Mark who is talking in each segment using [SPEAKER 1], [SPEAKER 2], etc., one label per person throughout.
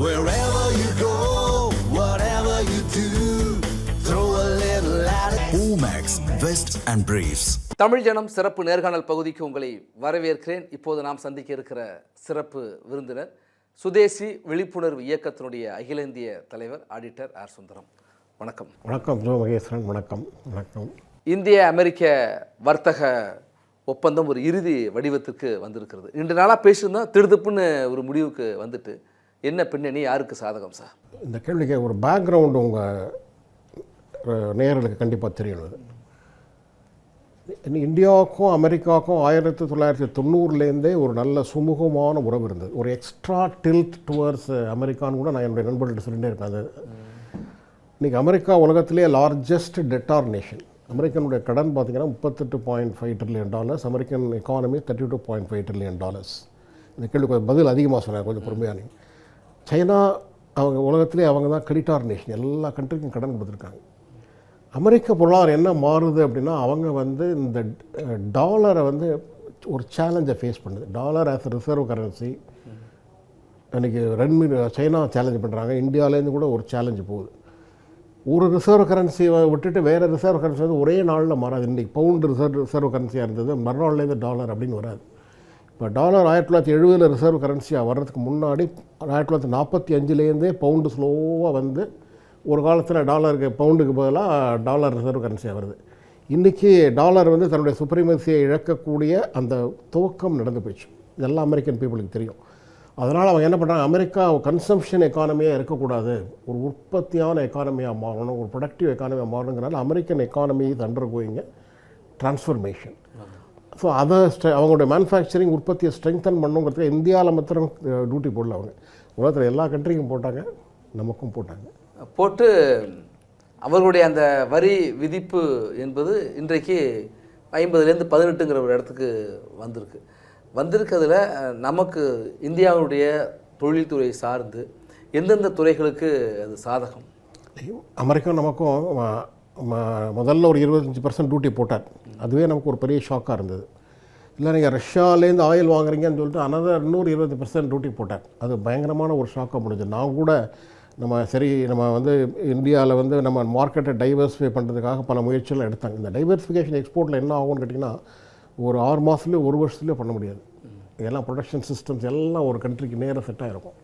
[SPEAKER 1] Wherever you go, whatever you do, throw a little at it. Omax, Vest and Briefs.
[SPEAKER 2] Tamil ஜனம் சிறப்பு நேர்காணல் பகுதிக்கு உங்களை வரவேற்கிறேன். இப்போது நாம் சந்திக்க இருக்கிற சிறப்பு விருந்தினர் சுதேசி விழிப்புணர்வு இயக்கத்தினுடைய அகில இந்திய தலைவர் ஆடிட்டர் ஆர் சுந்தரம். வணக்கம்.
[SPEAKER 3] வணக்கம் ஜோ மகேஸ்வரன். வணக்கம். வணக்கம்.
[SPEAKER 2] இந்திய அமெரிக்க வர்த்தக ஒப்பந்தம் ஒரு இறுதி வடிவத்திற்கு வந்திருக்கிறது. 2 நாளாக பேசியிருந்தோம், திடுதுப்புன்னு ஒரு முடிவுக்கு வந்துட்டு என்ன பின்னணி, யாருக்கு சாதகம் சார்?
[SPEAKER 3] இந்த கேள்விக்கு ஒரு பேக்ரவுண்டு உங்கள் நேயர்களுக்கு கண்டிப்பாக தெரியணும். இந்தியாவுக்கும் அமெரிக்காவுக்கும் 1990லேருந்தே ஒரு நல்ல சுமூகமான உறவு இருந்தது. ஒரு எக்ஸ்ட்ரா டில்ட் டுவர்ட்ஸ் அமெரிக்கான்னு கூட நான் என்னுடைய நண்பர்கள்ட்ட சொல்லிகிட்டே இருக்கேன். அது இன்றைக்கி அமெரிக்கா உலகத்திலே லார்ஜஸ்ட் டெட்டார் நேஷன். அமெரிக்கனுடைய கடன் பார்த்திங்கன்னா $38.5 trillion, அமெரிக்கன் எக்கானமி $32.5 trillion. இந்த கேள்வி கொஞ்சம் பதில் அதிகமாக சொன்னாங்க, கொஞ்சம் பொறுமையான. சைனா அவங்க உலகத்திலே அவங்க தான் கிரெடிட்டார் நேஷன், எல்லா கண்ட்ரிக்கும் கடன் கொடுத்துருக்காங்க. அமெரிக்க பொருளாதாரம் என்ன மாறுது அப்படின்னா, அவங்க இந்த டாலரை ஒரு சேலஞ்சை ஃபேஸ் பண்ணுது. டாலர் ஆஸ் ரிசர்வ் கரன்சி இன்றைக்கி சைனா சேலஞ்ச் பண்ணுறாங்க. இந்தியாவிலேருந்து கூட ஒரு சேலஞ்சு போகுது. ஒரு ரிசர்வ் கரன்சியை விட்டுட்டு வேறு ரிசர்வ் கரன்சி ஒரே நாளில் மாறாது. இன்றைக்கி பவுண்டு ரிசர்வ் கரன்சியாக இருந்தது, மறுநாள்லேருந்து டாலர் அப்படின்னு வராது. இப்போ டாலர் 1970 ரிசர்வ் கரன்சியாக வர்றதுக்கு முன்னாடி 1945லேருந்தே பவுண்டு ஸ்லோவாக ஒரு காலத்தில் டாலருக்கு பவுண்டுக்கு பதிலாக டாலர் ரிசர்வ் கரன்சியாக வருது. இன்றைக்கி டாலர் தன்னுடைய சுப்ரீமசியை இழக்கக்கூடிய அந்த துவக்கம் நடந்து போயிடுச்சு. இதெல்லாம் அமெரிக்கன் பீப்புளுக்கு தெரியும். அதனால் அவங்க என்ன பண்ணுறாங்க, அமெரிக்கா கன்சம்ஷன் எக்கானமியாக இருக்கக்கூடாது, ஒரு உற்பத்தியான எக்கானமியாக மாறணும், ஒரு ப்ரொடக்டிவ் எக்கானமியாக மாறணுங்கிறனால American economy is undergoing transformation. So அதை அவங்களுடைய மேனுஃபேக்சரிங் உற்பத்தியை ஸ்ட்ரெங்தன் பண்ணுங்கிறதுக்கு இந்தியாவில் மாத்திரம் டியூட்டி போடல. அவங்க உலகத்தில் எல்லா கண்ட்ரிக்கும் போட்டாங்க, நமக்கும் போட்டு
[SPEAKER 2] அவர்களுடைய அந்த வரி விதிப்பு என்பது இன்றைக்கு 50லேருந்து 18ங்கிற ஒரு இடத்துக்கு வந்திருக்கிறதுல நமக்கு இந்தியாவுடைய தொழில்துறை சார்ந்து எந்தெந்த துறைகளுக்கு அது சாதகம்?
[SPEAKER 3] அமெரிக்கா நமக்கும் முதல்ல ஒரு 25% டியூட்டி போட்டார். அதுவே நமக்கு ஒரு பெரிய ஷாக்காக இருந்தது. இல்லை நீங்கள் ரஷ்யாவிலேருந்து ஆயில் வாங்குறீங்கன்னு சொல்லிட்டு இன்னொரு 20% டியூட்டி போட்டார். அது பயங்கரமான ஒரு ஷாக்காக முடிஞ்சது. நான் கூட நம்ம இந்தியாவில் நம்ம மார்க்கெட்டை டைவர்ஸிஃபை பண்ணுறதுக்காக பல முயற்சிகள் எடுத்தாங்க. இந்த டைவர்சிஃபிகேஷன் எக்ஸ்போர்ட்டில் என்ன ஆகும்னு கேட்டிங்கன்னா, ஒரு 6 மாதத்துலேயே 1 வருஷத்துலேயே பண்ண முடியாது. எல்லாம் ப்ரொடக்ஷன் சிஸ்டம்ஸ் எல்லாம் ஒரு கண்ட்ரிக்கு நேராக செட்டாக இருக்கும்.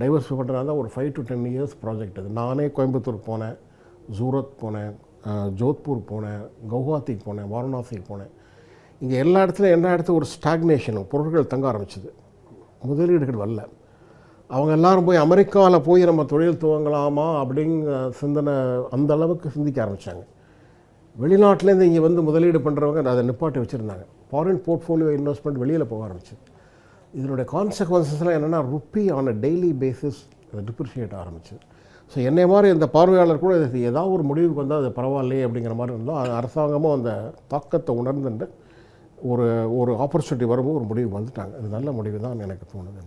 [SPEAKER 3] டைவர்சிஃபை பண்ணுறதா தான் ஒரு 5 to 10 years ப்ராஜெக்ட். அது நானே கோயம்புத்தூர் போனேன், சூரத் போனேன், ஜோத்பூர் போனேன், கவுஹாத்திக்கு போனேன், வாரணாசிக்கு போனேன். இங்கே எல்லா இடத்துலையும் ஒரு ஸ்டாக்னேஷன், பொருட்கள் தங்க ஆரம்பிச்சிது, முதலீடுகள் வரல. அவங்க எல்லோரும் போய் அமெரிக்காவில் போய் நம்ம தொழில் துவங்கலாமா அப்படிங்கிற சிந்தனை அந்த அளவுக்கு சிந்திக்க ஆரம்பித்தாங்க. வெளிநாட்டிலேருந்து இங்கே முதலீடு பண்ணுறவங்க அதை நிப்பாட்டி வச்சுருந்தாங்க. ஃபாரின் போர்ட்ஃபோலியோ இன்வெஸ்ட்மெண்ட் வெளியில் போக ஆரம்பிச்சு. இதனுடைய கான்சிக்வன்சஸ்லாம் என்னென்னா, rupee on a daily basis அதை டிப்ரிஷியேட் ஆரம்பிச்சு. ஸோ என்னை மாதிரி இந்த பார்வையாளர் கூட ஏதாவது ஒரு முடிவுக்கு வந்தால் அது பரவாயில்லையே அப்படிங்கிற மாதிரி இருந்தோம். அது அரசாங்கமும் அந்த தாக்கத்தை உணர்ந்துட்டு ஒரு ஆப்பர்ச்சுனிட்டி வரும்போது ஒரு முடிவு வந்துட்டாங்க. அது நல்ல முடிவு தான் எனக்கு தோணுது.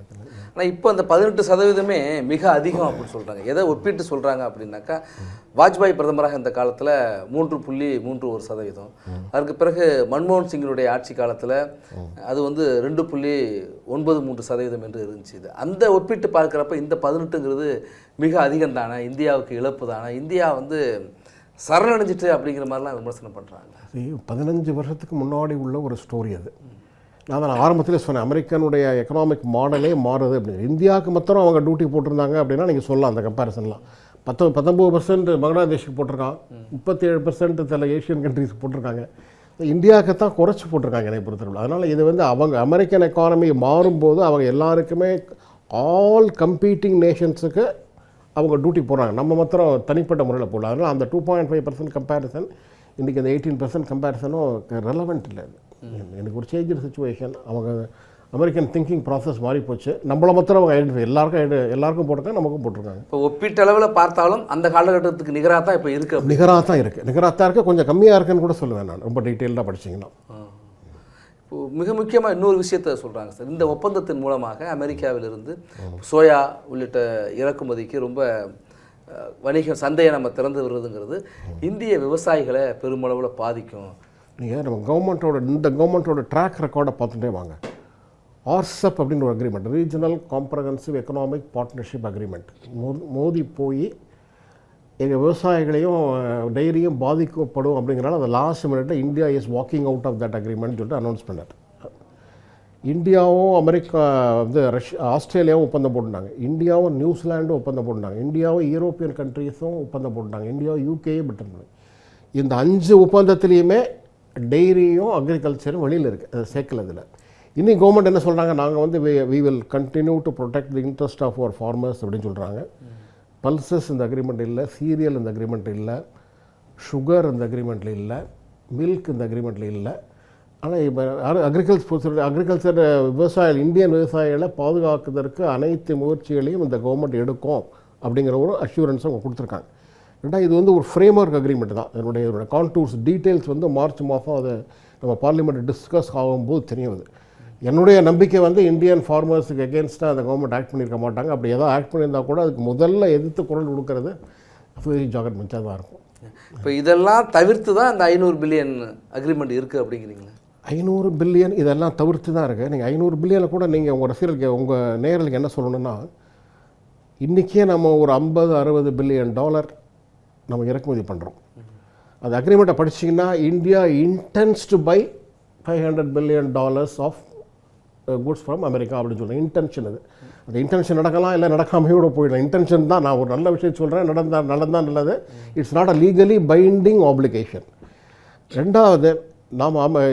[SPEAKER 2] ஆனால் இப்போ அந்த 18% மிக அதிகம் அப்படின்னு சொல்கிறாங்க. எதை ஒப்பிட்டு சொல்கிறாங்க அப்படின்னாக்கா, வாஜ்பாய் பிரதமராக இந்த காலத்தில் 3.31%. அதுக்கு பிறகு மன்மோகன் சிங்கினுடைய ஆட்சி காலத்தில் அது 2.93% என்று இருந்துச்சு. இது அந்த ஒப்பிட்டு பார்க்குறப்ப இந்த 18ங்கிறது மிக அதிகம் தானே, இந்தியாவுக்கு இழப்பு தானே, இந்தியா சரணடைஞ்சிட்டு அப்படிங்கிற மாதிரிலாம் விமர்சனம் பண்ணுறாங்க.
[SPEAKER 3] 15 வருஷத்துக்கு முன்னாடி உள்ள ஒரு ஸ்டோரி அது. நான் ஆரம்பத்திலே சொன்னேன், அமெரிக்கனுடைய எக்கனாமிக் மாடலே மாறுது அப்படின்னு. இந்தியாவுக்கு மாத்திரம் அவங்க டியூட்டி போட்டிருந்தாங்க அப்படின்னா நீங்கள் சொல்லலாம். அந்த கம்பேரிசன்லாம் 19% பங்களாதேஷுக்கு போட்டிருக்கான், 37% சில ஏஷியன் கண்ட்ரிஸ்க்கு போட்டிருக்காங்க. இந்தியாவுக்கு தான் குறைச்சி போட்டிருக்காங்க என்னை பொறுத்தவரை. அதனால் இது அவங்க அமெரிக்கன் எக்கானமி மாறும்போது அவங்க எல்லாருக்குமே ஆல் கம்பீட்டிங் நேஷன்ஸுக்கு அவங்க டியூட்டி போடுறாங்க. நம்ம மாத்திரம் தனிப்பட்ட முறையில் போடலாம். அதனால் அந்த 2.5% கம்பேரிசன் இன்றைக்கி அந்த 18% கம்பேரிசனும் ரெலவெண்ட் இல்லை. எனக்கு ஒரு சேஞ்ச் சிச்சுவேஷன். அவங்க அமெரிக்கன் திங்கிங் ப்ராசஸ் மாறி போச்சு. நம்மளை மாத்திரம் அவங்க ஐடென்டிஃபை எல்லாருக்கும் போட்டிருக்காங்க, நமக்கும் போட்டிருக்காங்க.
[SPEAKER 2] இப்போ ஒப்பீட்டளவில் பார்த்தாலும் அந்த காலகட்டத்துக்கு நிகராக தான் இப்போ இருக்குது.
[SPEAKER 3] நிகராக தான் இருக்குது. கொஞ்சம் கம்மியாக இருக்குன்னு கூட சொல்லுவேன் நான், ரொம்ப டீட்டெயில்டாக படிச்சிங்கன்னா.
[SPEAKER 2] இப்போது மிக முக்கியமாக இன்னொரு விஷயத்தை சொல்கிறாங்க சார். இந்த ஒப்பந்தத்தின் மூலமாக அமெரிக்காவிலிருந்து சோயா உள்ளிட்ட இறக்குமதிக்கு ரொம்ப வணிக சந்தையை நம்ம திறந்து விடுறதுங்கிறது இந்திய விவசாயிகளை பெருமளவில் பாதிக்கும்.
[SPEAKER 3] நீங்கள் நம்ம இந்த கவர்மெண்ட்டோட ட்ராக் ரெக்கார்டை பார்த்துட்டே வாங்க. ஆர்செப் அப்படின்னு ஒரு agreement, regional comprehensive economic partnership agreement, Modi போய் எங்கள் விவசாயிகளையும் டைரியும் பாதிக்கப்படும் அப்படிங்கிறனால அந்த லாஸ்ட் மினிட்டில் India is walking out of that agreement சொல்லிட்டு அனௌன்ஸ் பண்ணார். இந்தியாவும் அமெரிக்கா வந்து ஆஸ்திரேலியாவும் ஒப்பந்தம் போட்டுட்டாங்க, இந்தியாவும் நியூசிலாண்டும் ஒப்பந்தம் போட்டுட்டாங்க, இந்தியாவும் யூரோப்பியன் கண்ட்ரீஸும் ஒப்பந்தம் போட்டுட்டாங்க, இந்தியாவும் யூகேயும் பெற்றிருந்தாங்க. இந்த 5 ஒப்பந்தத்துலேயுமே டெய்ரியும் அக்ரிகல்ச்சரும் வெளியில் இருக்குது, அது சேர்க்கல. இதில் இன்னும் கவர்மெண்ட் என்ன சொல்கிறாங்க, நாங்கள் வந்து we will continue to protect the interest of our farmers அப்படின்னு சொல்கிறாங்க. பல்சஸ் இந்த அக்ரிமெண்ட் இல்லை, சீரியல் இந்த அக்ரிமெண்ட் இல்லை, சுகர் இந்த அக்ரிமெண்ட்டில் இல்லை, மில்க் இந்த அக்ரிமெண்ட்டில் இல்லை. ஆனால் இப்போ அக்ரிகல்ச்சர் விவசாயிகள், இந்தியன் விவசாயிகளை பாதுகாக்கிறதுக்கு அனைத்து முயற்சிகளையும் இந்த கவர்மெண்ட் எடுக்கும் அப்படிங்கிற ஒரு அஷூரன்ஸ் அவங்க கொடுத்துருக்காங்க. இது வந்து ஒரு ஃப்ரேம் ஒர்க் அக்ரிமெண்ட் தான். என்னுடைய கான்டூர்ஸ் டீட்டெயில்ஸ் வந்து மார்ச் மாதம் அதை நம்ம பார்லிமெண்ட் டிஸ்கஸ் ஆகும்போது தெரியுது. என்னுடைய நம்பிக்கை வந்து இந்தியன் ஃபார்மர்ஸுக்கு எகென்ஸ்டாக அந்த கவர்மெண்ட் ஆக்ட் பண்ணியிருக்க மாட்டாங்க. அப்படி ஏதாவது ஆக்ட் பண்ணியிருந்தால் கூட அதுக்கு முதல்ல எதிர்த்து குரல் கொடுக்கறது ஜாகர் மிச்சா தான் இருக்கும்.
[SPEAKER 2] இப்போ இதெல்லாம் தவிர்த்து தான் இந்த 500 பில்லியன் அக்ரிமெண்ட் இருக்குது அப்படிங்கிறீங்களா?
[SPEAKER 3] 500 பில்லியன் இதெல்லாம் தவிர்த்து தான் இருக்குது. நீங்கள் 500 பில்லியனில் கூட நீங்கள் உங்கள் ரசிகர்களுக்கு, உங்கள் நேயர்களுக்கு என்ன சொல்லணும்னா, இன்றைக்கே நம்ம ஒரு 50-60 பில்லியன் டாலர் நம்ம இறக்குமதி பண்ணுறோம். அந்த அக்ரிமெண்ட்டை படிச்சிங்கன்னா India intends to buy $500 billion of goods from America அப்படின்னு சொல்கிறேன். இன்டென்ஷன் அது. அந்த இன்டென்ஷன் நடக்கலாம், இல்லை நடக்காமையோட போயிடலாம். இன்டென்ஷன் தான். நான் ஒரு நல்ல விஷயம் சொல்கிறேன், நடந்தால் நல்லது. It's not a legally binding application. ரெண்டாவது, நம்ம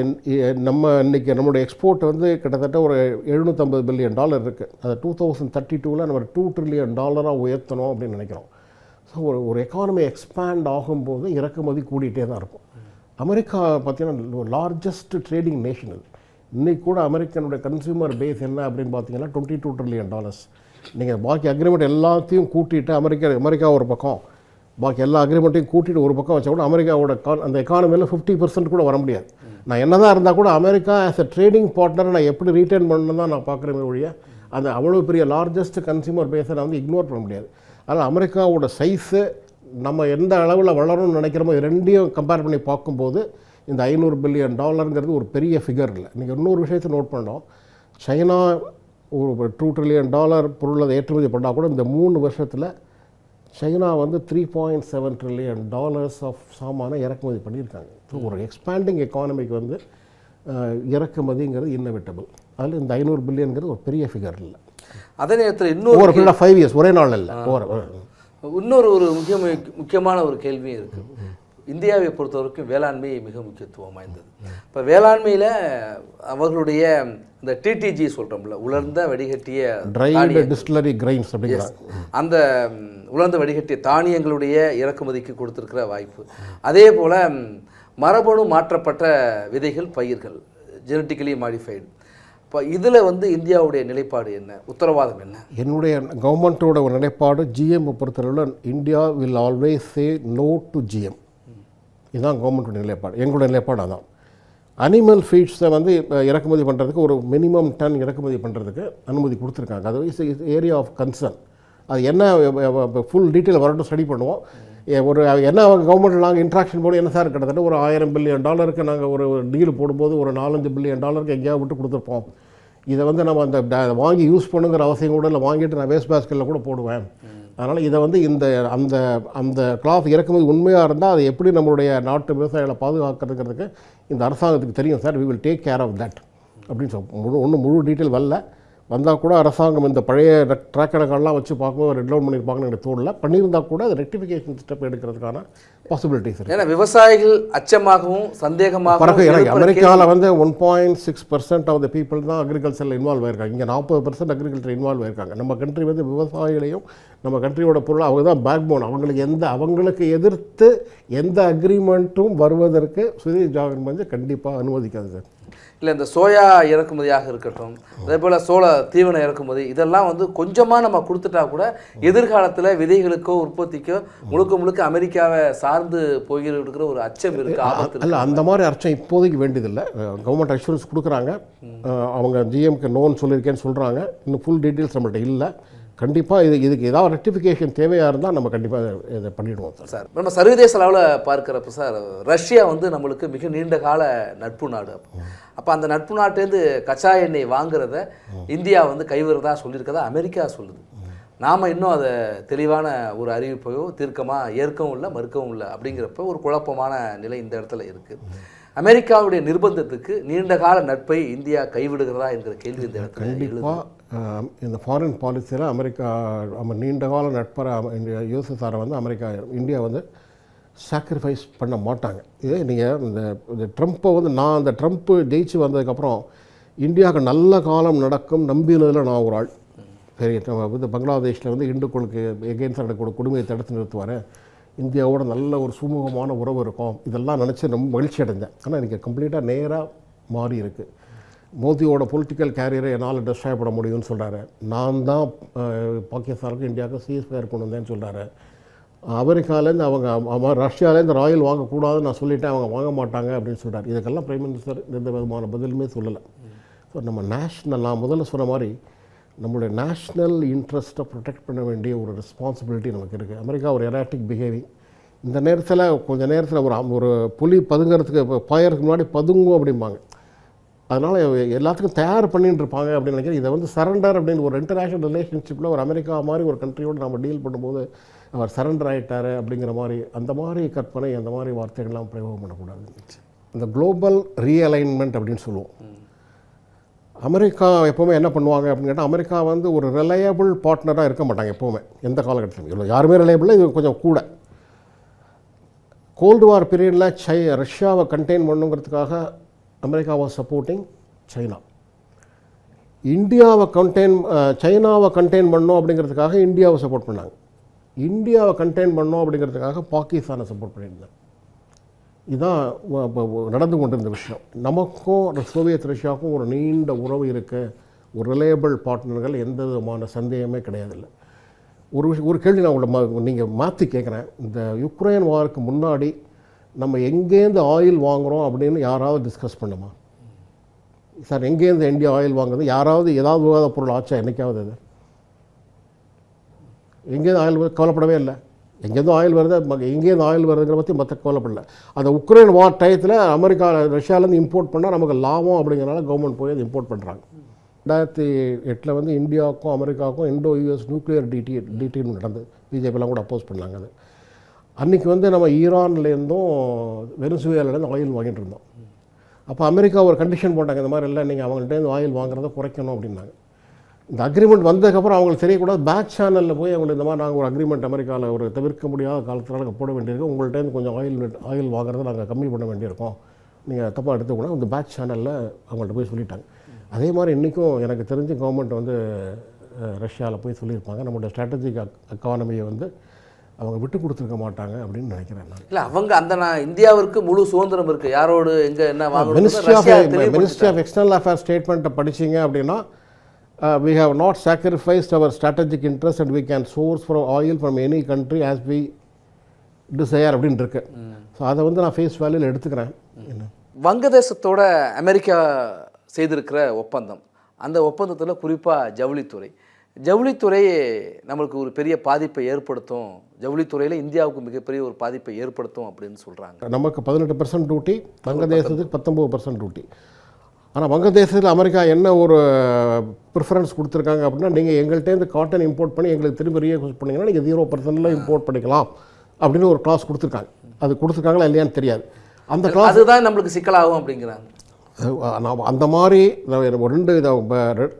[SPEAKER 3] இன்றைக்கி நம்மளுடைய எக்ஸ்போர்ட் வந்து கிட்டத்தட்ட ஒரு $750 பில்லியன் இருக்குது. அதை 2032 நம்ம $2 ட்ரில்லியன் உயர்த்தணும் அப்படின்னு நினைக்கிறோம். ஸோ ஒரு எக்கானமி எக்ஸ்பேண்ட் ஆகும்போது இறக்குமதி கூடிகிட்டே தான் இருக்கும். அமெரிக்கா பார்த்தீங்கன்னா லார்ஜஸ்ட் ட்ரேடிங் நேஷன் அது. இன்றைக்கி கூட அமெரிக்கனுடைய கன்சியூமர் பேஸ் என்ன அப்படின்னு பார்த்தீங்கன்னா $22 ட்ரில்லியன். நீங்கள் பாக்கி அக்ரிமெண்ட் எல்லாத்தையும் கூட்டிகிட்டு அமெரிக்கா ஒரு பக்கம், பாக்கி எல்லா அக்ரிமெண்ட்டையும் கூட்டிகிட்டு ஒரு பக்கம் வச்சா கூட அமெரிக்காவோட அந்த எக்கானமியில் 50% கூட வர முடியாது. நான் என்ன தான் இருந்தால் கூட America as a trading partner நான் எப்படி ரீட்டைன் பண்ணணும் தான் நான் பார்க்குறேன் ஒழிய அந்த அவ்வளோ பெரிய லார்ஜஸ்ட் கன்சியூமர் பேஸை நான் வந்து இக்னோர் பண்ண முடியாது. அதனால் அமெரிக்காவோட சைஸு நம்ம எந்த அளவில் வளரும்னு நினைக்கிறோமோ ரெண்டையும் கம்பேர் பண்ணி பார்க்கும்போது இந்த $500 பில்லியன் ஒரு பெரிய ஃபிகர் இல்லை. நீங்கள் இன்னொரு விஷயத்தை நோட் பண்ணோம், சைனா ஒரு $2 ட்ரில்லியன் பொருள் அதை ஏற்றுமதி பண்ணால் கூட இந்த 3 வருஷத்தில் சைனா வந்து $3.7 ட்ரில்லியன் ஆஃப் சாமானை இறக்குமதி பண்ணியிருக்காங்க. ஸோ ஒரு எக்ஸ்பேண்டிங் எக்கானமிக்கு வந்து இறக்குமதிங்கிறது இன்னோவேட்டபிள். அதில் இந்த $500 பில்லியன்கிறது ஒரு பெரிய ஃபிகர் இல்லை.
[SPEAKER 2] அதே நேரத்தில் இன்னொரு
[SPEAKER 3] 5 இயர்ஸ் ஒரே நாள் இல்லை.
[SPEAKER 2] இன்னொரு முக்கியமான ஒரு கேள்வியும் இருக்குது. இந்தியாவை பொறுத்தவரைக்கும் வேளாண்மை மிக முக்கியத்துவம் வாய்ந்தது. இப்போ வேளாண்மையில் அவர்களுடைய இந்த டிடிஜி சொல்கிறோம்ல, உலர்ந்த வடிகட்டிய
[SPEAKER 3] டிஸ்டிலரி கிரைன்ஸ் அப்படிங்கிற
[SPEAKER 2] அந்த உலர்ந்த வடிகட்டிய தானியங்களுடைய இறக்குமதிக்கு கொடுத்துருக்கிற வாய்ப்பு, அதே போல் மரபணு மாற்றப்பட்ட விதைகள், பயிர்கள், ஜெனட்டிக்கலி மாடிஃபைடு, இப்போ இதில் வந்து இந்தியாவுடைய நிலைப்பாடு என்ன, உத்தரவாதம் என்ன?
[SPEAKER 3] என்னுடைய கவர்மெண்ட்டோட ஒரு நிலைப்பாடு, ஜிஎம் பொறுத்தளவில் India will always say no to GM. இதுதான் கவர்மெண்ட்டோட நிலைப்பாடு. எங்களுடைய நிலைப்பாடு அதான். அனிமல் ஃபீட்ஸை வந்து இறக்குமதி பண்ணுறதுக்கு ஒரு மினிமம் டன் இறக்குமதி பண்ணுறதுக்கு அனுமதி கொடுத்துருக்காங்க. அது இஸ் ஏரியா ஆஃப் கன்சர்ன். அது என்ன ஃபுல் டீட்டெயில் வரட்டும், ஸ்டடி பண்ணுவோம். ஒரு என்ன கவர்மெண்ட் நாங்கள் இன்ட்ராக்ஷன் போது என்ன சார் கிட்டத்தட்ட ஒரு $1000 பில்லியன் நாங்கள் ஒரு டீல் போடும்போது ஒரு $4-5 பில்லியன் எங்கேயாவது விட்டு கொடுத்துருப்போம். இதை வந்து நம்ம அந்த வாங்கி யூஸ் பண்ணுங்கிற அவசியம் கூட இல்லை, வாங்கிட்டு நான் வேஸ்ட் பேஸ்கெட்டில் கூட போடுவேன். அதனால் இதை வந்து அந்த அந்த கிளாஸ் இறக்குமதி உண்மையாக இருந்தால் அதை எப்படி நம்மளுடைய நாட்டு விவசாயிகளை பாதுகாக்கிறதுங்கிறதுக்கு இந்த அரசாங்கத்துக்கு தெரியும் sir. We will take care of that அப்படின்னு முழு டீட்டெயில் வரல. வந்தால் கூட அரசாங்கம் இந்த பழைய ட்ராக் ரெக்கார்டெலாம் வச்சு பார்க்கும்போது ரெட் டவுன் பண்ணியிருப்பாங்கன்னு எனக்கு தோணல. பண்ணியிருந்தால் கூட அது ரெக்டிஃபிகேஷன் ஸ்டெப் எடுக்கிறதுக்கான பாசிபிலிட்டிஸ் இருக்குது.
[SPEAKER 2] ஏன்னா விவசாயிகள் அச்சமாகவும் சந்தேகமாகவும்
[SPEAKER 3] பிறகு எனக்கு அமெரிக்காவில் வந்து 1.6% ஆஃப் த பீப்புள் தான் அக்ரிகல்ச்சரில் இன்வால்வ் ஆயிருக்காங்க. இங்கே 40% அக்ரிகல்ச்சர் இன்வால்வ் ஆயிருக்காங்க. நம்ம கண்ட்ரி வந்து விவசாயிகளையும் நம்ம கண்ட்ரியோட பொருள் அவங்க தான் பேக் போன். அவங்களுக்கு எதிர்த்து எந்த அக்ரிமெண்ட்டும் வருவதற்கு சுதீர் ஜாகன் வந்து கண்டிப்பாக அனுமதிக்காது சார்.
[SPEAKER 2] இல்லை, இந்த சோயா இறக்குமதியாக இருக்கட்டும், அதே போல் சோள தீவன இறக்குமதி, இதெல்லாம் வந்து கொஞ்சமாக நம்ம கொடுத்துட்டா கூட எதிர்காலத்தில் விதைகளுக்கோ உற்பத்திக்கோ முழுக்க அமெரிக்காவை சார்ந்து போயிருக்கிற ஒரு அச்சம் இருக்குது, ஆபத்து
[SPEAKER 3] இல்லை. அந்த மாதிரி அச்சம் இப்போதைக்கு வேண்டியதில்லை. கவர்மெண்ட் அஷூரன்ஸ் கொடுக்குறாங்க. அவங்க ஜிஎம்க்கு நோன்னு சொல்லியிருக்கேன்னு சொல்கிறாங்க. இன்னும் ஃபுல் டீட்டெயில்ஸ் நம்மள்கிட்ட இல்லை. கண்டிப்பாக இதுக்கு ஏதாவது ரெக்டிஃபிகேஷன் தேவையாக இருந்தால் நம்ம கண்டிப்பாக இதை பண்ணிவிடுவோம் சார்.
[SPEAKER 2] சார் நம்ம சர்வதேச அளவில் பார்க்குறப்ப சார் ரஷ்யா வந்து நம்மளுக்கு மிக நீண்ட கால நட்பு நாடு. அப்போ அந்த நட்பு நாட்டேருந்து கச்சா எண்ணெய் வாங்குறத இந்தியா வந்து கைவிடுறதா சொல்லியிருக்கதா அமெரிக்கா சொல்லுது. நாம் இன்னும் அதை தெளிவான ஒரு அறிவிப்பையோ தீர்க்கமாக ஏற்கவும் இல்லை மறுக்கவும் இல்லை. அப்படிங்கிறப்ப ஒரு குழப்பமான நிலை இந்த இடத்துல இருக்குது. அமெரிக்காவுடைய நிர்பந்தத்துக்கு நீண்ட கால நட்பை இந்தியா கைவிடுகிறதா என்கிற கேள்வி இந்த இடத்துல
[SPEAKER 3] கண்டிப்பாக இந்த ஃபாரின் பாலிசியில் அமெரிக்கா நம்ம நீண்ட கால நட்பரை யூஎஸ்எஸ்ஆரை வந்து இந்தியா வந்து சாக்ரிஃபைஸ் பண்ண மாட்டாங்க. இதே நீங்கள் இந்த ட்ரம்ப்பை வந்து நான் அந்த ட்ரம்ப்பு ஜெயிச்சு வந்ததுக்கப்புறம் இந்தியாவுக்கு நல்ல காலம் நடக்கும் நம்பினதில் நான் ஒரு ஆள். பெரிய வந்து பங்களாதேஷில் வந்து இந்துக்களுக்கு எகெயின்ஸ்ட் கொடுமையை தடுத்து நிறுத்துவார், இந்தியாவோட நல்ல ஒரு சுமூகமான உறவு இருக்கும், இதெல்லாம் நினச்சி ரொம்ப மகிழ்ச்சி அடைஞ்சேன். ஆனால் எனக்கு கம்ப்ளீட்டாக நேராக மாறி இருக்குது. மோதியோட பொலிட்டிக்கல் கேரியரை என்னால் டெஸ்ட்ராய் பண்ண முடியும்னு சொல்கிறாரு. நான் தான் பாகிஸ்தானுக்கும் இந்தியாவுக்கும் சீஸ்ஃபயர் கொண்டு வந்தேன்னு சொல்கிறாரு. அமெரிக்காலேருந்து அவங்க ரஷ்யாவிலேருந்து ராயல் வாங்கக்கூடாதுன்னு நான் சொல்லிவிட்டேன், அவங்க வாங்க மாட்டாங்க அப்படின்னு சொல்கிறார். இதுக்கெல்லாம் பிரைம் மினிஸ்டர் எந்த விதமான பதிலுமே சொல்லலை. ஸோ நம்ம நான் முதல்ல சொன்ன மாதிரி நம்மளுடைய நேஷ்னல் இன்ட்ரெஸ்ட்டை ப்ரொடெக்ட் பண்ண வேண்டிய ஒரு ரெஸ்பான்சிபிலிட்டி நமக்கு இருக்குது. அமெரிக்கா ஒரு எராட்டிக் பிஹேவிங். இந்த நேரத்தில் கொஞ்சம் நேரத்தில் ஒரு புலி பதுங்கிறதுக்கு பாயறதுக்கு முன்னாடி பதுங்கும் அப்படிம்பாங்க. அதனால் எல்லாத்துக்கும் தயார் பண்ணிட்டு இருப்பாங்க அப்படின்னு நினைக்கிறேன். இதை வந்து சரண்டர் அப்படின்னு ஒரு இன்டர்நேஷ்னல் ரிலேஷன்ஷிப்பில் ஒரு அமெரிக்கா மாதிரி ஒரு கண்ட்ரியோடு நம்ம டீல் பண்ணும்போது அவர் சரண்டர் ஆகிட்டார் அப்படிங்கிற மாதிரி அந்த மாதிரி கற்பனை அந்த மாதிரி வார்த்தைகள்லாம் பிரயோகம் பண்ணக்கூடாது. இந்த குளோபல் ரீஅலைன்மெண்ட் அப்படின்னு சொல்லுவோம். அமெரிக்கா எப்போவுமே என்ன பண்ணுவாங்க அப்படின்னு கேட்டால், அமெரிக்கா வந்து ஒரு ரிலையபிள் பார்ட்னராக இருக்க மாட்டாங்க எப்போவுமே, எந்த காலகட்டத்திலும். இல்லை யாருமே ரிலையபிள், இது கொஞ்சம் கூட. கோல்டு வார் பீரியடில் ரஷ்யாவை கண்டெயின் பண்ணுங்கிறதுக்காக அமெரிக்கா வாஸ் சப்போர்ட்டிங் சைனா. சைனாவை கண்டெயின் பண்ணோம் அப்படிங்கிறதுக்காக இந்தியாவை சப்போர்ட் பண்ணாங்க. இந்தியாவை கண்டெயின் பண்ணோம் அப்படிங்கிறதுக்காக பாகிஸ்தானை சப்போர்ட் பண்ணியிருந்தாங்க. இதுதான் நடந்து கொண்டிருந்த விஷயம். நமக்கும் சோவியத் ரஷ்யாவுக்கும் ஒரு நீண்ட உறவு இருக்க ஒரு ரிலையபிள் பார்ட்னர்கள், எந்த விதமான சந்தேகமே கிடையாதில்லை. ஒரு கேள்வி நான் உங்களை நீங்கள் மாற்றி கேட்குறேன். இந்த யுக்ரைன் வாருக்கு முன்னாடி நம்ம எங்கேருந்து ஆயில் வாங்குகிறோம் அப்படின்னு யாராவது டிஸ்கஸ் பண்ணுமா சார்? எங்கேருந்து இந்தியா ஆயில் வாங்குறது யாராவது ஏதாவது விவாத பொருள் ஆச்சா என்னைக்காவது? அது எங்கேருந்து ஆயில் கவலைப்படவே இல்லை. எங்கேருந்து ஆயில் வருது, எங்கேருந்து ஆயில் வருதுங்கிற பற்றி மற்ற கவலைப்படல. அந்த உக்ரைன் வார் டயத்தில் அமெரிக்கா ரஷ்யாவிலேருந்து இம்போர்ட் பண்ணால் நமக்கு லாபம் அப்படிங்கிறனால கவர்மெண்ட் போய் அதை இம்போர்ட் பண்ணுறாங்க. 2008 வந்து இந்தியாவுக்கும் அமெரிக்காவுக்கும் இண்டோ யூஎஸ் நியூக்ளியர் டிடின்னு நடந்தது. பிஜேபிலாம் கூட அப்போஸ் பண்ணாங்க. அது அன்றைக்கி வந்து நம்ம ஈரான்லேருந்தும் வெனிசுவேலாலேருந்து ஆயில் வாங்கிட்டு இருந்தோம். அப்போ அமெரிக்கா ஒரு கண்டிஷன் போட்டாங்க, இந்த மாதிரி இல்லை நீங்கள் அவங்கள்ட்டேருந்து ஆயில் வாங்குறத குறைக்கணும் அப்படின்னாங்க. இந்த அக்ரிமெண்ட் வந்ததுக்கப்புறம் அவங்களுக்கு தெரியக்கூடாது, பேக் சேனலில் போய் அவங்களுக்கு இந்த மாதிரி நாங்கள் ஒரு அக்ரிமெண்ட் அமெரிக்காவில் ஒரு தவிர்க்க முடியாத காலத்தில் நாங்கள் போட வேண்டியிருக்கோம், உங்கள்கிட்ட கொஞ்சம் ஆயில் வாங்குறதை நாங்கள் கம்மி பண்ண வேண்டியிருக்கோம், நீங்கள் தப்பாக எடுத்துக்கூடாது, இந்த பேக் சேனலில் அவங்கள்ட்ட போய் சொல்லிட்டாங்க. அதே மாதிரி இன்றைக்கும் எனக்கு தெரிஞ்சு கவர்மெண்ட் வந்து ரஷ்யாவில் போய் சொல்லியிருப்பாங்க, நம்மளோட ஸ்ட்ராட்டஜிக் எக்கானமியை வந்து அவங்க விட்டு கொடுத்துருக்க மாட்டாங்க அப்படின்னு நினைக்கிறேன் நான்.
[SPEAKER 2] இல்லை அவங்க இந்தியாவிற்கு முழு சுதந்திரம் இருக்குது, யாரோடு எங்கே என்ன வாங்க.
[SPEAKER 3] மினிஸ்ட்ரி ஆஃப் எக்ஸ்டர்னல் அஃபேர்ஸ் ஸ்டேட்மெண்ட்டை படிச்சிங்க அப்படின்னா, we have not sacrificed our strategic interest and we can source from oil from any country as we desire அப்படின்னு இருக்கு. ஸோ அதை வந்து நான் ஃபேஸ் வேல்யூவில் எடுத்துக்கிறேன்.
[SPEAKER 2] வங்கதேசத்தோட அமெரிக்கா செய்திருக்கிற ஒப்பந்தம், அந்த ஒப்பந்தத்தில் குறிப்பாக ஜவுளித்துறை நம்மளுக்கு ஒரு பெரிய பாதிப்பை ஏற்படுத்தும், ஜவுளித்துறையில் இந்தியாவுக்கு மிகப்பெரிய ஒரு பாதிப்பை ஏற்படுத்தும் அப்படின்னு சொல்கிறாங்க.
[SPEAKER 3] நமக்கு 18% டியூட்டி, வங்கதேசத்துக்கு 19% டியூட்டி. ஆனால் வங்கதேசத்தில் அமெரிக்கா என்ன ஒரு ப்ரிஃபரன்ஸ் கொடுத்துருக்காங்க அப்படின்னா, நீங்கள் எங்கள்கிட்டேருந்து காட்டன் இம்போர்ட் பண்ணி எங்களுக்கு திரும்பி ரீயூஸ் பண்ணிங்கன்னா நீங்கள் 0% இம்போர்ட் பண்ணிக்கலாம் அப்படின்னு ஒரு கிளாஸ் கொடுத்துருக்காங்க. அது கொடுத்துருக்காங்களா இல்லையான்னு தெரியாது. அந்த கிளாஸ்
[SPEAKER 2] அதுதான் நம்மளுக்கு சிக்கலாகும் அப்படிங்கிறாங்க.
[SPEAKER 3] நான் அந்த மாதிரி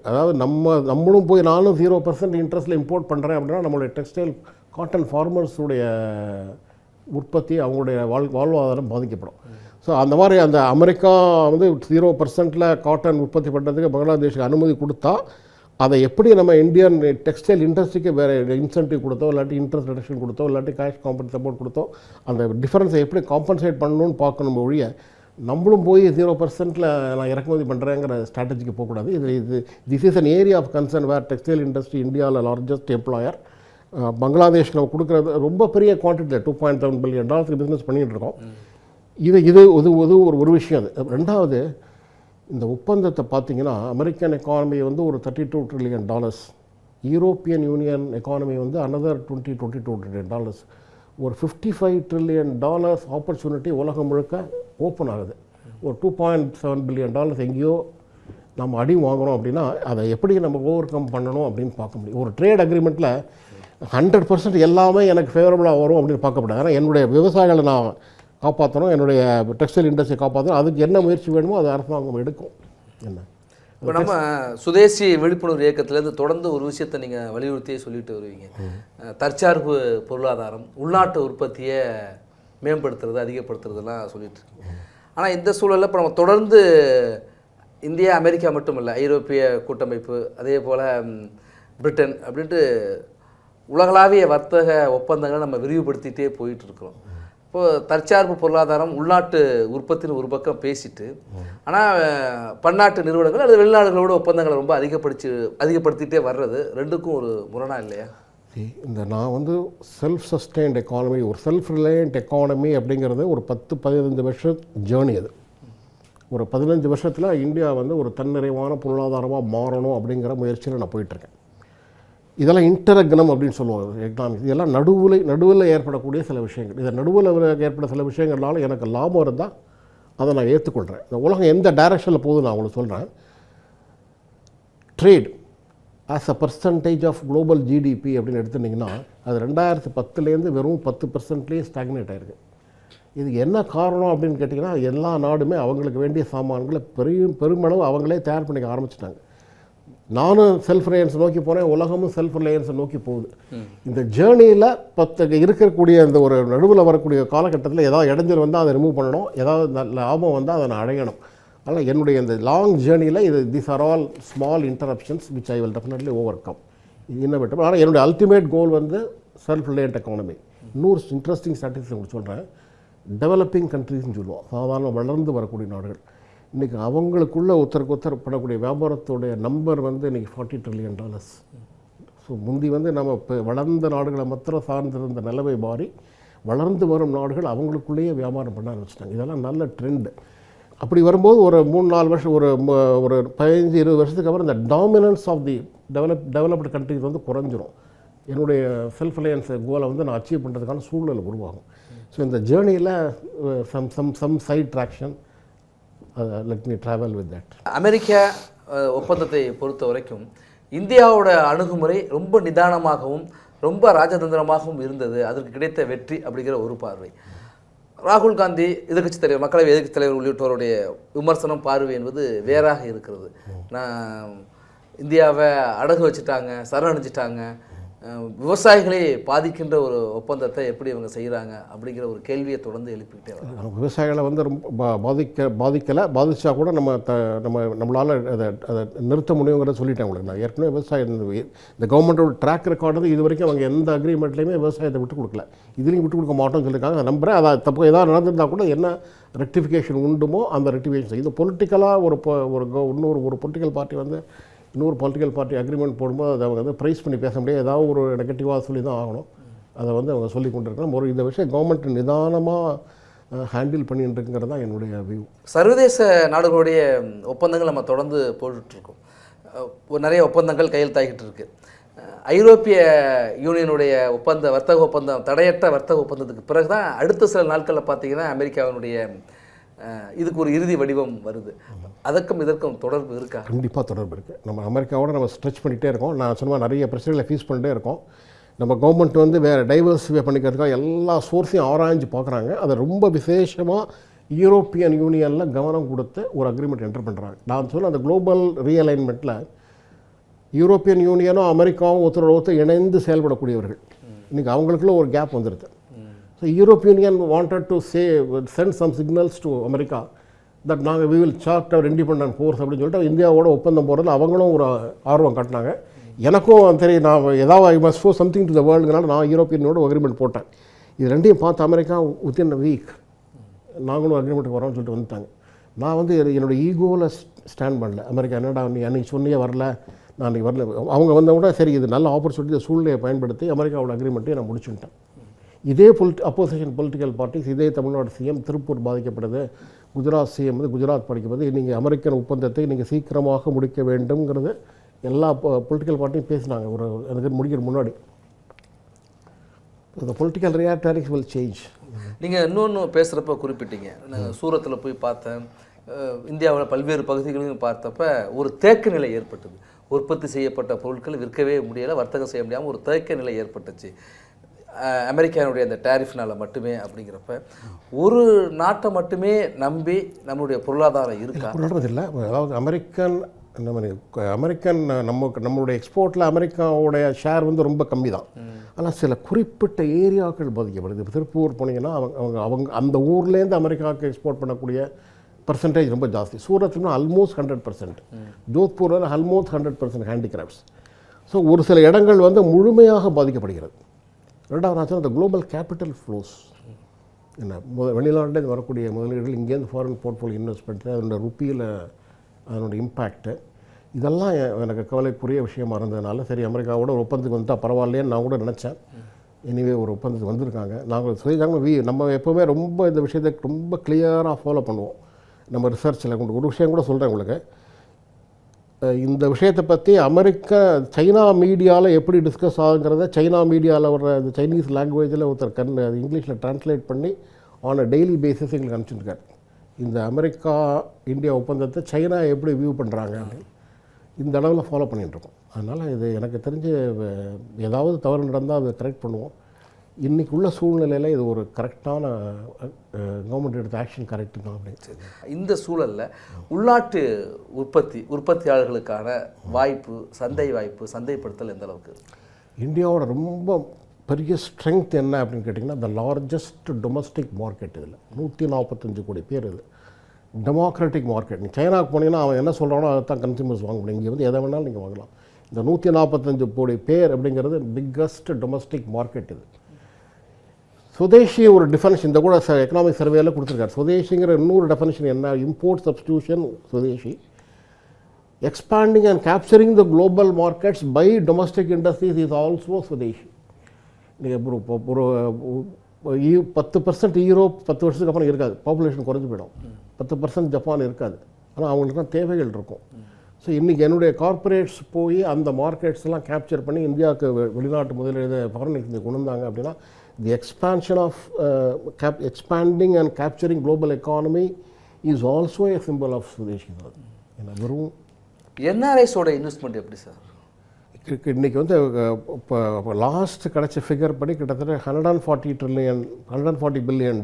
[SPEAKER 3] அதாவது நம்மளும் போய் நானும் 0% இன்ட்ரெஸ்ட்டில் இம்போர்ட் பண்ணுறேன் அப்படின்னா நம்மளுடைய டெக்ஸ்டைல் காட்டன் ஃபார்மர்ஸுடைய உற்பத்தி, அவங்களுடைய வாழ்வாதாரம் பாதிக்கப்படும். ஸோ அந்த மாதிரி அந்த அமெரிக்கா வந்து 0% காட்டன் உற்பத்தி பண்ணுறதுக்கு பங்களாதேஷுக்கு அனுமதி கொடுத்தா, அதை எப்படி நம்ம இந்தியன் டெக்ஸ்டைல் இண்டஸ்ட்ரிக்கு வேறு இன்சென்டிவ் கொடுத்தோ, இல்லாட்டி இன்ட்ரெஸ்ட் ரிடக்ஷன் கொடுத்தோ, இல்லாட்டி கேஷ் சப்போர்ட் கொடுத்தோ, அந்த டிஃபரன்ஸை எப்படி காம்பன்சேட் பண்ணணும்னு பார்க்கணும் ஒழிய, நம்மளும் போய் 0% நான் இறக்குமதி பண்ணுறேங்கிற ஸ்ட்ராட்டஜிக்கு போகக்கூடாது. This is an area of concern where textile industry இந்தியாவில் லார்ஜஸ்ட் எம்ப்ளாயர். பங்களாதேஷ் நம்ம கொடுக்குறது ரொம்ப பெரிய குவான்டிட்டியில் $2.7 பில்லியன் பிஸ்னஸ் பண்ணிகிட்டு இருக்கோம். இது ஒரு விஷயம். அது ரெண்டாவது, இந்த ஒப்பந்தத்தை பார்த்தீங்கன்னா அமெரிக்கன் எக்கானமி வந்து ஒரு $32 ட்ரில்லியன் யூரோப்பியன் யூனியன் எக்கானமி வந்து another $22 trillion. ஒரு $55 trillion ஆப்பர்ச்சுனிட்டி உலகம் முழுக்க ஓப்பன் ஆகுது. ஒரு $2.7 billion எங்கேயோ நம்ம அடி வாங்குகிறோம் அப்படின்னா அதை எப்படி நம்ம ஓவர் கம் பண்ணணும் அப்படின்னு பார்க்க முடியும். ஒரு ட்ரேட் அக்ரிமெண்ட்டில் 100% எல்லாமே எனக்கு ஃபேவரபுளாக வரும் அப்படின்னு பார்க்கப்படாது. ஆனால் என்னுடைய விவசாயிகளை நான் காப்பாற்றணும், என்னுடைய டெக்ஸ்டைல் இண்டஸ்ட்ரியை காப்பாற்றணும், அதுக்கு என்ன முயற்சி வேணுமோ அது அரசாங்கம் எடுக்கும். என்ன
[SPEAKER 2] இப்போ நம்ம சுதேசி விழிப்புணர்வு இயக்கத்திலேருந்து தொடர்ந்து ஒரு விஷயத்தை நீங்கள் வலியுறுத்தியே சொல்லிட்டு வருவீங்க. தற்சார்பு பொருளாதாரம், உள்நாட்டு உற்பத்தியை மேம்படுத்துறது, அதிகப்படுத்துறதுலாம் சொல்லிட்டு இருக்கீங்க. ஆனால் இந்த சூழலில் இப்போ நம்ம தொடர்ந்து இந்தியா, அமெரிக்கா மட்டும் இல்லை, ஐரோப்பிய கூட்டமைப்பு, அதே போல் பிரிட்டன் அப்படின்ட்டு உலகளாவிய வர்த்தக ஒப்பந்தங்களை நம்ம விரிவுபடுத்திகிட்டே போயிட்டு இருக்கிறோம். இப்போது தற்சார்பு பொருளாதாரம், உள்நாட்டு உற்பத்தின்னு ஒரு பக்கம் பேசிட்டு, ஆனால் பன்னாட்டு நிறுவனங்கள் அல்லது வெளிநாடுகளோட ஒப்பந்தங்களை ரொம்ப அதிகப்படுத்திகிட்டே வர்றது ரெண்டுக்கும் ஒரு முரணா இல்லையா?
[SPEAKER 3] இந்த நான் வந்து செல்ஃப் சஸ்டெயின்ட் எக்கானமி, ஒரு செல்ஃப் ரிலையண்ட் எக்கானமி அப்படிங்கிறது ஒரு 10-15 வருஷம் ஜேர்னி. அது ஒரு 15 வருஷத்தில் இந்தியா வந்து ஒரு தன்னிறைவான பொருளாதாரமாக மாறணும் அப்படிங்கிற முயற்சியில் நான் போயிட்டுருக்கேன். இதெல்லாம் இன்டரக்னம் அப்படின்னு சொல்லுவாங்க எக்கனாமிக்ஸ். இதெல்லாம் நடுவில் ஏற்படக்கூடிய சில விஷயங்கள். இதை நடுவில் ஏற்பட சில விஷயங்கள்னால எனக்கு லாபம் இருந்தால் அதை நான் ஏற்றுக்கொள்கிறேன். இந்த உலகம் எந்த டைரக்ஷனில் போகுது நான் உங்களுக்கு சொல்கிறேன். Trade as a percentage of global GDP அப்படின்னு எடுத்துட்டிங்கன்னா அது 2010 வெறும் 10%லேயே ஸ்டாக்னேட் ஆகிருக்கு. இது என்ன காரணம் அப்படின்னு கேட்டிங்கன்னா, எல்லா நாடுமே அவங்களுக்கு வேண்டிய சாமான்களை பெருமளவு அவங்களே தயார் பண்ணிக்க ஆரம்பிச்சிட்டாங்க. நானும் செல்ஃப் ரிலையன்ஸ் நோக்கி போனேன், உலகமும் செல்ஃப் ரிலையன்ஸை நோக்கி போகுது. இந்த ஜேர்னியில் இருக்கக்கூடிய இந்த ஒரு நடுவில் வரக்கூடிய காலகட்டத்தில் ஏதாவது இடைஞ்சல் வந்தால் அதை ரிமூவ் பண்ணணும், ஏதாவது நல்ல லாபம் வந்தால் அதை நான் அடையணும். அதனால் என்னுடைய இந்த லாங் ஜேர்னியில் these are all small interruptions which I will definitely overcome. Innovative. ஆனால் என்னுடைய அல்டிமேட் கோல் வந்து செல்ஃப் ரிலையன்ட் எக்கானமி. இன்னொரு இன்ட்ரெஸ்டிங் ஸ்டாட்டிஸ்டிக்ஸ் உங்களுக்கு சொல்கிறேன். டெவலப்பிங் கண்ட்ரிஸ்ன்னு சொல்லுவோம், சாதாரண வளர்ந்து வரக்கூடிய நாடுகள். இன்றைக்கி அவங்களுக்குள்ள ஒருத்தருக்கு பண்ணக்கூடிய வியாபாரத்தோடைய நம்பர் வந்து இன்றைக்கி $40 trillion. ஸோ முந்தி வந்து நம்ம இப்போ வளர்ந்த நாடுகளை மாத்திரம் சார்ந்திருந்த நிலவை மாறி வளர்ந்து வரும் நாடுகள் அவங்களுக்குள்ளேயே வியாபாரம் பண்ண ஆரம்பிச்சிட்டாங்க. இதெல்லாம் நல்ல ட்ரெண்டு. அப்படி வரும்போது ஒரு 3-4 வருஷம், ஒரு 15-20 வருஷத்துக்கு அப்புறம் இந்த dominance of the developed countries வந்து குறைஞ்சிரும். என்னுடைய செல்ஃப் ரிலையன்ஸ் கோலை வந்து நான் அச்சீவ் பண்ணுறதுக்கான சூழ்நிலை உருவாகும். ஸோ இந்த ஜேர்னியில் some side traction, let me travel with that.
[SPEAKER 2] America ஒப்பந்தத்தை பொறுத்த வரைக்கும் இந்தியாவோட அணுகுமுறை ரொம்ப நிதானமாகவும் ரொம்ப ராஜதந்திரமாகவும் இருந்தது. அதற்கு கிடைத்த வெற்றி அப்படிங்கிற ஒரு பார்வை. ராகுல் காந்தி எதிர்க்கட்சி தலைவர், மக்களவை எதிர்க்கட்சி தலைவர் உள்ளிட்டோருடைய விமர்சனம், பார்வை என்பது வேறாக இருக்கிறது. நான் இந்தியாவை அடகு வச்சுட்டாங்க, சரணடைஞ்சிட்டாங்க, விவசாயிகளே பாதிக்கின்ற ஒரு ஒப்பந்தத்தை எப்படி இவங்க செய்கிறாங்க அப்படிங்கிற ஒரு கேள்வியை தொடர்ந்து எழுப்பிக்கிட்டே வராங்க.
[SPEAKER 3] விவசாயிகளை வந்து ரொம்ப பாதிக்கலை, பாதித்தா கூட நம்மளால் அதை நிறுத்த முடியுங்கிறத சொல்லிட்டேன் உங்களுக்கு. நான் ஏற்கனவே இந்த கவர்மெண்ட்டோட ட்ராக் ரெக்கார்டு வந்து இது வரைக்கும் அவங்க எந்த அக்ரிமெண்ட்லேயுமே விவசாயத்தை விட்டு கொடுக்கல, இதுலேயும் விட்டு கொடுக்க மாட்டோம்னு சொல்லியிருக்காங்க. நம்புகிறேன். அதை தப்பு ஏதாவது நடந்திருந்தால் கூட என்ன ரெக்டிஃபிகேஷன் உண்டுமோ அந்த ரெக்டிஃபிகேஷன். இது பொலிட்டிக்கலாக ஒரு பொலிட்டிக்கல் பார்ட்டி வந்து இன்னொரு பொலிட்டிக்கல் பார்ட்டி அக்ரிமெண்ட் போடும்போது அதை அவங்க வந்து ப்ரைஸ் பண்ணி பேச முடியாது, ஏதாவது ஒரு நெகட்டிவாக சொல்லி தான் ஆகணும். அதை வந்து அவங்க சொல்லி கொண்டு இருக்கலாம். இந்த விஷயம் கவர்மெண்ட் நிதானமாக ஹேண்டில் பண்ணிட்டு இருக்குங்கிறது தான் என்னுடைய வியூ.
[SPEAKER 2] சர்வதேச நாடுகளுடைய ஒப்பந்தங்கள் நம்ம தொடர்ந்து போட்டுட்ருக்கோம். நிறைய ஒப்பந்தங்கள் கையெழுத்தாகிட்டு இருக்கு. ஐரோப்பிய யூனியனுடைய வர்த்தக ஒப்பந்தம், தடையற்ற வர்த்தக ஒப்பந்தத்துக்கு பிறகு தான் அடுத்த சில நாட்களில் பார்த்தீங்கன்னா அமெரிக்காவினுடைய இதுக்கு ஒரு இறுதி வடிவம் வருது. அதற்கும் இதற்கும் தொடர்பு இருக்கா?
[SPEAKER 3] கண்டிப்பாக தொடர்பு இருக்குது. நம்ம அமெரிக்காவோட நம்ம ஸ்ட்ரெச் பண்ணிகிட்டே இருக்கோம். நான் சொன்ன நிறைய பிரச்சனைகளை ஃபேஸ் பண்ணிட்டே இருக்கோம். நம்ம கவர்மெண்ட் வந்து வேறு டைவர்சிஃபை பண்ணிக்கிறதுக்காக எல்லா சோர்ஸையும் ஆராய்ஞ்சு பார்க்குறாங்க. அதை ரொம்ப விசேஷமாக யூரோப்பியன் யூனியனில் கவனம் கொடுத்து ஒரு அக்ரிமெண்ட் என்டர் பண்ணுறாங்க. நான் சொன்ன அந்த குளோபல் ரீஅலைன்மெண்ட்டில் யூரோப்பியன் யூனியனும் அமெரிக்காவும் ஒருத்தர் இணைந்து செயல்படக்கூடியவர்கள். இன்றைக்கி அவங்களுக்குள்ள ஒரு கேப் வந்துடுது. So European Union wanted to send some signals to America that நாங்கள் we will chart our independent force அப்படின்னு சொல்லிட்டு இந்தியாவோட ஒப்பந்தம் போகிறதுல அவங்களும் ஒரு ஆர்வம் காட்டினாங்க. எனக்கும் தெரியும், நான் ஏதாவது I must show something to the வேர்ல்டுனால நான் யூரோப்பியனோட அக்ரிமெண்ட் போட்டேன். இது ரெண்டையும் பார்த்து அமெரிக்கா வித்தின் அ வீக் நாங்களும் அக்ரிமெண்ட்டுக்கு வரோம்னு சொல்லிட்டு வந்துட்டாங்க. நான் வந்து என்னோடய ஈகோவில் ஸ்டாண்ட் பண்ணல. அமெரிக்கா என்னடா நீ அன்றைக்கி சொன்னியே வரல, நான் அன்றைக்கி வரல. அவங்க வந்தால் கூட சரி இது நல்ல ஆப்பர்ச்சுனிட்டி, சூழ்நிலையை பயன்படுத்தி அமெரிக்காவோட அக்ரிமெண்ட்டையும் நான் முடிச்சுட்டேன். இதே அப்போசிஷன் பொலிட்டிக்கல் பார்ட்டிஸ், இதே தமிழ்நாடு சிஎம் திருப்பூர் பாதிக்கப்படுது, குஜராத் சிஎம் வந்து குஜராத் படிக்கிறது, நீங்கள் அமெரிக்கன் ஒப்பந்தத்தை நீங்கள் சீக்கிரமாக முடிக்க வேண்டும்ங்கிறது எல்லா பொலிட்டிக்கல் பார்ட்டியும் பேசினாங்க ஒரு அதுக்கு முடிக்கிற முன்னாடி. the political rhetoric will change.
[SPEAKER 2] நீங்கள் இன்னொன்று பேசுகிறப்ப குறிப்பிட்டீங்க, நான் சூரத்தில் போய் பார்த்தேன், இந்தியாவில் பல்வேறு பகுதிகளையும் பார்த்தப்ப ஒரு தேக்க நிலை ஏற்பட்டது. உற்பத்தி செய்யப்பட்ட பொருட்கள் விற்கவே முடியலை, வர்த்தகம் செய்ய முடியாமல் ஒரு தேக்க நிலை ஏற்பட்டுச்சு அமெரிக்காவுடைய அந்த டேரிஃப்னால் மட்டுமே. அப்படிங்கிறப்ப ஒரு நாட்டை மட்டுமே நம்பி நம்மளுடைய பொருளாதாரம் இருக்கா?
[SPEAKER 3] பொருளாதாரம் இல்லை, அதாவது அமெரிக்கன் நம்மளுடைய எக்ஸ்போர்ட்டில் அமெரிக்காவுடைய ஷேர் வந்து ரொம்ப கம்மி தான். ஆனால் சில குறிப்பிட்ட ஏரியாக்கள் பாதிக்கப்படுது. இப்போ திருப்பூர் போனீங்கன்னா அவங்க அந்த ஊர்லேருந்து அமெரிக்காவுக்கு எக்ஸ்போர்ட் பண்ணக்கூடிய பர்சன்டேஜ் ரொம்ப ஜாஸ்தி. சூரத்னா ஆல்மோஸ்ட் 100%, ஜோத்பூரில் ஆல்மோஸ்ட் 100% ஹேண்டிகிராஃப்ட்ஸ். ஸோ ஒரு சில இடங்கள் வந்து முழுமையாக பாதிக்கப்படுகிறது. ரெண்டாவது ஆச்சு அந்த குளோபல் கேபிட்டல் ஃப்ளோஸ். என்ன வெளிநாட்டிலேருந்து வரக்கூடிய முதலீடுகள் இங்கேருந்து ஃபாரின் போர்ட்ஃபோலியோ இன்வெஸ்ட்மெண்ட்டு அதோட ருப்பியில் அதனோட இம்பேக்ட்டு இதெல்லாம் எனக்கு கவலைக்குரிய விஷயமா இருந்ததுனால சரி அமெரிக்காவோட ஒரு ஒப்பந்தத்துக்கு வந்துட்டால் பரவாயில்லைன்னு நான் கூட நினச்சேன். எனிவே ஒரு ஒப்பந்தத்துக்கு வந்திருக்காங்க. நாங்கள் சொல்லியிருக்காங்க நம்ம எப்போவுமே ரொம்ப இந்த விஷயத்தை ரொம்ப கிளியராக ஃபாலோ பண்ணுவோம். நம்ம ரிசர்ச்சில் கொண்டு ஒரு விஷயம் கூட சொல்கிறேன் உங்களுக்கு. இந்த விஷயத்தை பற்றி சைனா மீடியாவில் எப்படி டிஸ்கஸ் ஆகுங்கிறத சைனா மீடியாவில் வர்ற இந்த சைனீஸ் லாங்குவேஜில் ஒருத்தர் அது இங்கிலீஷில் ட்ரான்ஸ்லேட் பண்ணி ஆன் அ டெய்லி பேசிஸ் எங்களுக்கு அனுப்பிச்சிருக்காரு. இந்த அமெரிக்கா இந்தியா ஒப்பந்தத்தை சைனா எப்படி வியூ பண்ணுறாங்க அப்படின்னு இந்த அளவில் ஃபாலோ பண்ணிகிட்ருக்கோம். அதனால் இது எனக்கு தெரிஞ்சு ஏதாவது தவறு நடந்தால் அதை கரெக்ட் பண்ணுவோம். இன்றைக்கி உள்ள சூழ்நிலையில் இது ஒரு கரெக்டான கவர்மெண்ட் எடுத்த ஆக்ஷன் கரெக்டு தான் அப்படின்னு.
[SPEAKER 2] இந்த சூழலில் உள்நாட்டு உற்பத்தியாளர்களுக்கான வாய்ப்பு, சந்தைப்படுத்தல் எந்த அளவுக்கு?
[SPEAKER 3] இந்தியாவோட ரொம்ப பெரிய ஸ்ட்ரென்த் என்ன அப்படின்னு கேட்டிங்கன்னா த லார்ஜஸ்ட் டொமஸ்டிக் மார்க்கெட். இதில் 145 கோடி பேர். இது டெமோக்ராட்டிக் மார்க்கெட். நீ சைனாவுக்கு போனீங்கன்னா அவன் என்ன சொல்கிறானோ அதை தான் கன்சியூமர்ஸ் வாங்க முடியும். இங்கே வந்து எதை வேணாலும் நீங்கள் வாங்கலாம். இந்த 145 கோடி பேர் அப்படிங்கிறது பிக்கஸ்ட் டொமஸ்டிக் மார்க்கெட். இது சுதேஷி ஒரு டெஃபனிஷன் இந்த கூட எக்கனாமிக் சர்வேயில் கொடுத்துருக்காரு. சுதேஷிங்கிற இன்னொரு டெஃபனிஷன் என்ன? Import substitution swadeshi, expanding and capturing the global markets by domestic industries is also swadeshi. நீங்கள் ஒரு 10% யூரோப் 10 வருஷத்துக்கு அப்புறம் இருக்காது, பாப்புலேஷன் குறைஞ்சி போயிடும். 10% ஜப்பான் இருக்காது, ஆனால் அவங்களுக்குலாம் தேவைகள் இருக்கும். ஸோ இன்றைக்கி என்னுடைய கார்ப்பரேட்ஸ் போய் அந்த மார்க்கெட்ஸ்லாம் கேப்சர் பண்ணி இந்தியாவுக்கு வெளிநாட்டு முதலீடு ஃபாரின் எக்ஸ்சேஞ்ச் கொண்டு வந்தாங்க அப்படின்னா the expansion of expanding and capturing global economy is also a symbol of swadeshi. ஏன்னா வெறும்
[SPEAKER 2] என்ஆர்ஐஸோட இன்வெஸ்ட்மெண்ட் எப்படி சார்?
[SPEAKER 3] இன்றைக்கி வந்து இப்போ லாஸ்ட் கிடச்ச ஃபிகர் படி கிட்டத்தட்ட $140 பில்லியன்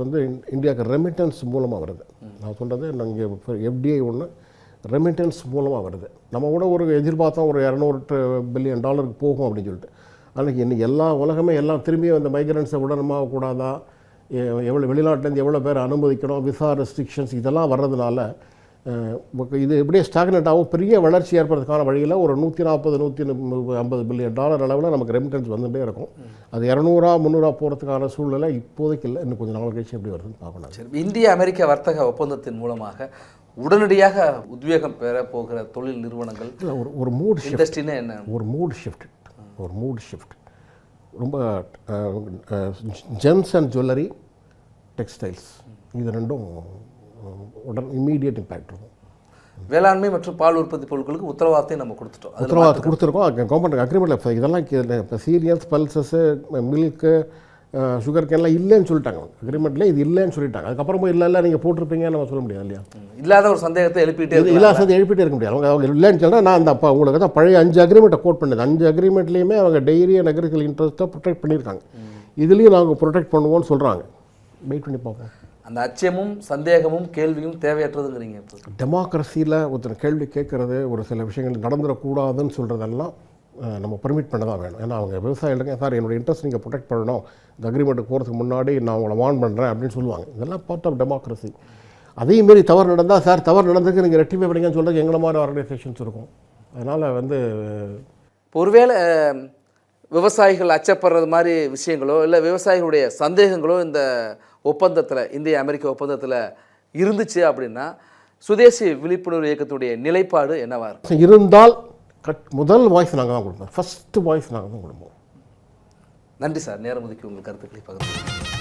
[SPEAKER 3] வந்து இந்தியாவுக்கு ரெமிட்டன்ஸ் மூலமாக வருது. நான் சொல்கிறது இங்கே எஃப்டிஐ ஒன்று ரெமிட்டன்ஸ் மூலமாக வருது. நம்ம கூட ஒரு எதிர்பார்த்தோம் ஒரு $200 பில்லியன் போகும் அப்படின்னு சொல்லிட்டு. ஆனால் இன்றைக்கி எல்லா உலகமே எல்லாம் திரும்பியும் அந்த மைக்ரன்ஸை விடணுமா கூடாதா, எவ்வளோ வெளிநாட்டிலேருந்து எவ்வளோ பேர் அனுமதிக்கணும், விசா ரெஸ்ட்ரிக்ஷன்ஸ் இதெல்லாம் வர்றதுனால இது எப்படியே ஸ்டாக்னேட் ஆகும். பெரிய வளர்ச்சி ஏற்படுறதுக்கான வழியில் ஒரு $140-150 பில்லியன் அளவில் நமக்கு ரெமிட்டன்ஸ் வந்துகிட்டே இருக்கும். அது 200-300 போகிறதுக்கான சூழ்நிலை இப்போதைக்கு இல்லை. இன்னும் கொஞ்சம் நாள் கழிச்சு எப்படி வருதுன்னு பார்க்கணும்.
[SPEAKER 2] சரி, இந்திய அமெரிக்க வர்த்தக ஒப்பந்தத்தின் மூலமாக உடனடியாக உத்வேகம் பெற போகிற தொழில் நிறுவனங்கள்
[SPEAKER 3] இல்லை ஒரு மூட்
[SPEAKER 2] இண்டஸ்ட்ரின்னு என்ன?
[SPEAKER 3] ஒரு மூட் ஷிஃப்ட் ரொம்ப ஜெம்ஸ் அண்ட் ஜுவல்லரி, டெக்ஸ்டைல்ஸ் இது ரெண்டும் இம்மீடியட் இம்பேக்ட் இருக்கும்.
[SPEAKER 2] வேளாண்மை மற்றும் பால் உற்பத்தி பொருட்களுக்கு உத்தரவாதத்தை நம்ம கொடுத்துட்டோம்.
[SPEAKER 3] உத்தரவாதத்தை கொடுத்துருக்கோம். கவர்மெண்ட் அக்ரிமெண்ட்டில் இதெல்லாம் இப்போ சீரியல்ஸ், பல்சஸ்ஸு, மில்க்கு, சுகர் கேன்லாம் இல்லைன்னு சொல்லிட்டாங்க. அக்ரிமெண்ட்டில் இது இல்லைன்னு சொல்லிட்டாங்க. அதுக்கப்புறமா இல்லை நீங்கள் போட்டிருப்பீங்கன்னு நம்ம சொல்ல முடியாது இல்லையா?
[SPEAKER 2] இல்லாத ஒரு சந்தேகத்தை எழுப்பிட்டே
[SPEAKER 3] இருக்க முடியாது. அவங்க இல்லைன்னு சொன்னால் நான் அந்த உங்களுக்கு தான் பழைய 5 அக்ரிமெண்ட்டை கோட் பண்ணது. 5 அக்ரிமெண்ட்லேயுமே அவங்க டெய்ரி அண்ட் அக்ரிகல்ச்சர் இன்ட்ரெஸ்ட்டை ப்ரொடெக்ட் பண்ணியிருக்காங்க. இதுலேயும் நாங்கள் ப்ரொடெக்ட் பண்ணுவோம்னு சொல்கிறாங்க. வெயிட் பண்ணி பார்ப்போம்.
[SPEAKER 2] அந்த அச்சமும் சந்தேகமும் கேள்வியும் தேவையற்றதுங்கிறீங்க.
[SPEAKER 3] டெமோக்ரஸியில் ஒருத்தர் கேள்வி கேட்குறது, ஒரு சில விஷயங்கள் நடந்துடக்கூடாதுன்னு சொல்கிறதெல்லாம் நம்ம பர்மிட் பண்ண தான் வேணும். ஏன்னா அவங்க விவசாயிகளுக்கு சார் என்னோடய இன்ட்ரெஸ்ட் நீங்கள் ப்ரொடெக்ட் பண்ணணும், இந்த அக்ரிமெண்ட்டுக்கு போகிறதுக்கு முன்னாடி நான் உங்களை வார்ன் பண்ணுறேன் அப்படின்னு சொல்லுவாங்க. இதெல்லாம் பார்ட் ஆஃப் டெமோக்ரஸி. அதேமாரி தவறு நடந்தால் சார் தவறு நடந்ததுக்கு நீங்கள் ரெக்டிஃபை பண்ணிங்கன்னு சொல்கிறது எங்களை மாதிரி ஆர்கனைசேஷன்ஸ் இருக்கும். அதனால் வந்து
[SPEAKER 2] ஒருவேளை விவசாயிகள் அச்சப்படுறது மாதிரி விஷயங்களோ இல்லை விவசாயிகளுடைய சந்தேகங்களோ இந்த ஒப்பந்தத்தில், இந்திய அமெரிக்க ஒப்பந்தத்தில் இருந்துச்சு அப்படின்னா சுதேசி விழிப்புணர்வு இயக்கத்துடைய நிலைப்பாடு என்னவா இருக்கும்?
[SPEAKER 3] இருந்தால் முதல் வாய்ஸ் நாங்கள் தான் கொடுப்போம். ஃபஸ்ட்டு வாய்ஸ் நாங்கள் தான் கொடுப்போம்.
[SPEAKER 2] நன்றி சார், நேரம் ஒதுக்கி உங்கள் கருத்துக்களை பகிர்ந்து.